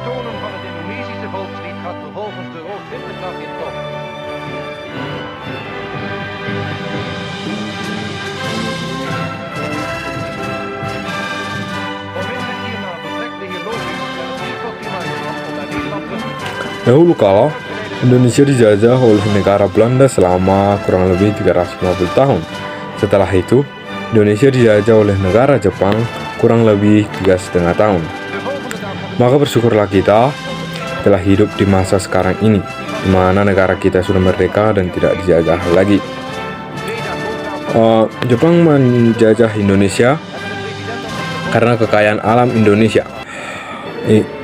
tonen van het Indonesische volkslied gaat vervolgens de rood-witte dag in tocht. Onmiddellijk hierna vertrekt de heer Logis en het vliegtuig Kimayoran om naar Nederland terug te keren. Dahulu kala, Indonesia dijajah oleh negara Belanda selama kurang lebih 350 tahun. Setelah itu, Indonesia dijajah oleh negara Jepang kurang lebih 3,5 tahun. Maka bersyukurlah kita telah hidup di masa sekarang ini, di mana negara kita sudah merdeka dan tidak dijajah lagi. Jepang menjajah Indonesia karena kekayaan alam Indonesia.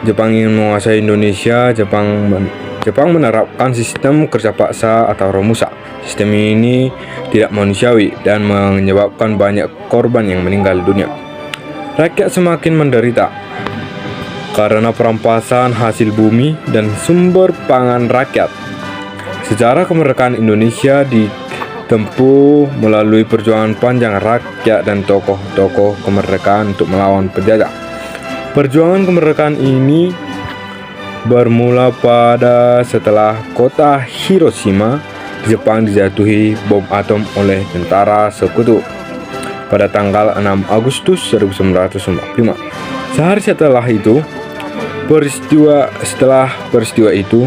Jepang ingin menguasai Indonesia. Jepang menerapkan sistem kerja paksa atau romusa. Sistem ini tidak manusiawi dan menyebabkan banyak korban yang meninggal dunia. Rakyat semakin menderita karena perampasan hasil bumi dan sumber pangan rakyat. Sejarah kemerdekaan Indonesia ditempuh melalui perjuangan panjang rakyat dan tokoh-tokoh kemerdekaan untuk melawan penjajah. Perjuangan kemerdekaan ini bermula pada setelah kota Hiroshima, Jepang dijatuhi bom atom oleh tentara sekutu pada tanggal 6 Agustus 1945. Sehari setelah peristiwa itu,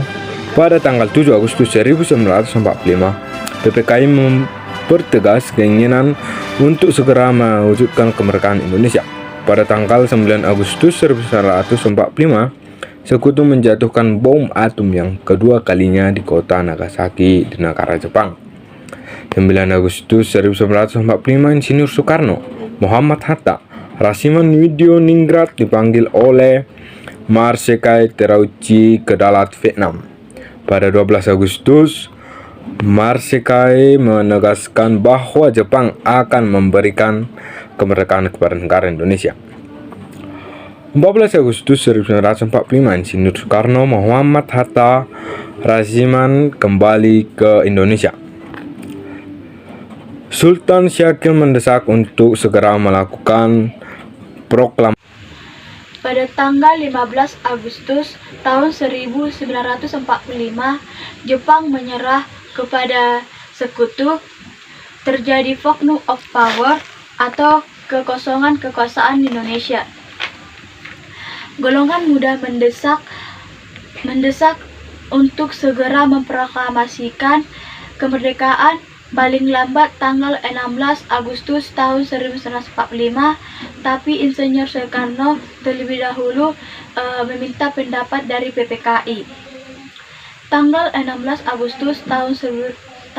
pada tanggal 7 Agustus 1945, PPKI mempertegas keinginan untuk segera mewujudkan kemerdekaan Indonesia. Pada tanggal 9 Agustus 1945, Sekutu menjatuhkan bom atom yang kedua kalinya di kota Nagasaki di negara Jepang. 9 Agustus 1945, Insinyur Soekarno, Muhammad Hatta, Rasiman Widioningrat dipanggil oleh Marsekai Terauchi ke Dalat, Vietnam. Pada 12 Agustus, Marsekai menegaskan bahwa Jepang akan memberikan kemerdekaan kepada negara Indonesia. 14 Agustus 1945, Insinyur Soekarno, Muhammad Hatta, Rasiman kembali ke Indonesia. Sultan Syakir mendesak untuk segera melakukan proklamasi. Pada tanggal 15 Agustus tahun 1945, Jepang menyerah kepada Sekutu. Terjadi vacuum of power atau kekosongan kekuasaan Indonesia. Golongan muda mendesak untuk segera memproklamasikan kemerdekaan paling lambat tanggal 16 Agustus tahun 1945, tapi Insinyur Soekarno terlebih dahulu meminta pendapat dari PPKI. Tanggal 16 Agustus tahun 1945,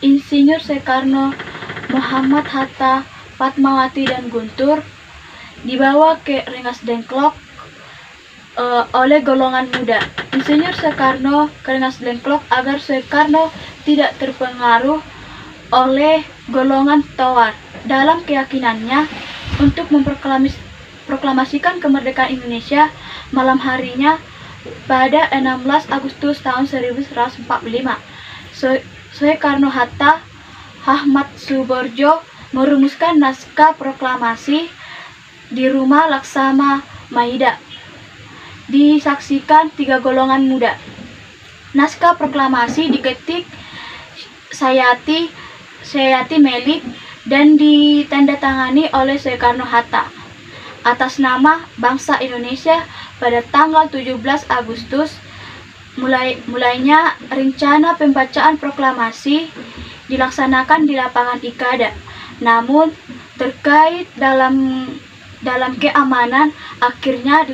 Insinyur Soekarno, Muhammad Hatta, Fatmawati dan Guntur dibawa ke Rengas Dengklok oleh golongan muda. Insinyur Soekarno ke Rengas Dengklok agar Soekarno tidak terpengaruh oleh golongan tawar dalam keyakinannya untuk memproklamasikan kemerdekaan Indonesia malam harinya pada 16 Agustus tahun 1945. Soekarno-Hatta, Ahmad Suborjo merumuskan naskah proklamasi di rumah Laksana Maida. Disaksikan 3 golongan muda. Naskah proklamasi diketik Sayati Melik dan ditandatangani oleh Soekarno-Hatta atas nama bangsa Indonesia pada tanggal 17 Agustus. Mulainya rencana pembacaan proklamasi dilaksanakan di lapangan Ikada. Namun terkait dalam keamanan akhirnya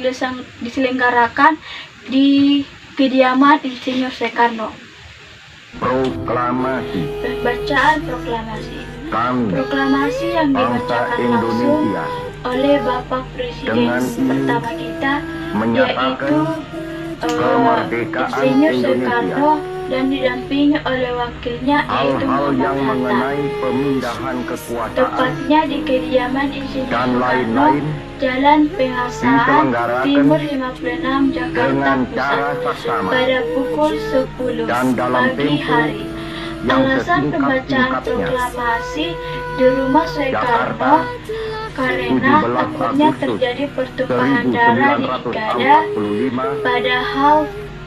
diselenggarakan di kediaman Insinyur Soekarno. Proklamasi. Pembacaan proklamasi. Kami, Proklamasi yang bangsa dibacakan langsung Indonesia, oleh Bapak Presiden dengan ini pertama kita, menyatakan yaitu kemerdekaan Insinyur Indonesia. Soekarno dan didampingi oleh wakilnya yaitu Hal-hal yang Muhammad Hatta. mengenai pemindahan kekuasaan Tepatnya di kediaman Insinyur dan Soekarno, lain-lain Jalan Pengasahan, diselenggarakan Timur 56, Jakarta dengan Pusat, cara saksama pada pukul 10 dan dalam pagi tempo hari. yang Alasan pembacaan sesingkat-singkatnya. proklamasi di rumah Soekarno Jakarta, karena takutnya terjadi pertumpahan darah di Ikada, 1745 padahal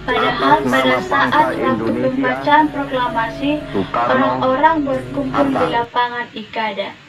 pada saat waktu pembacaan proklamasi, orang-orang berkumpul di lapangan Ikada.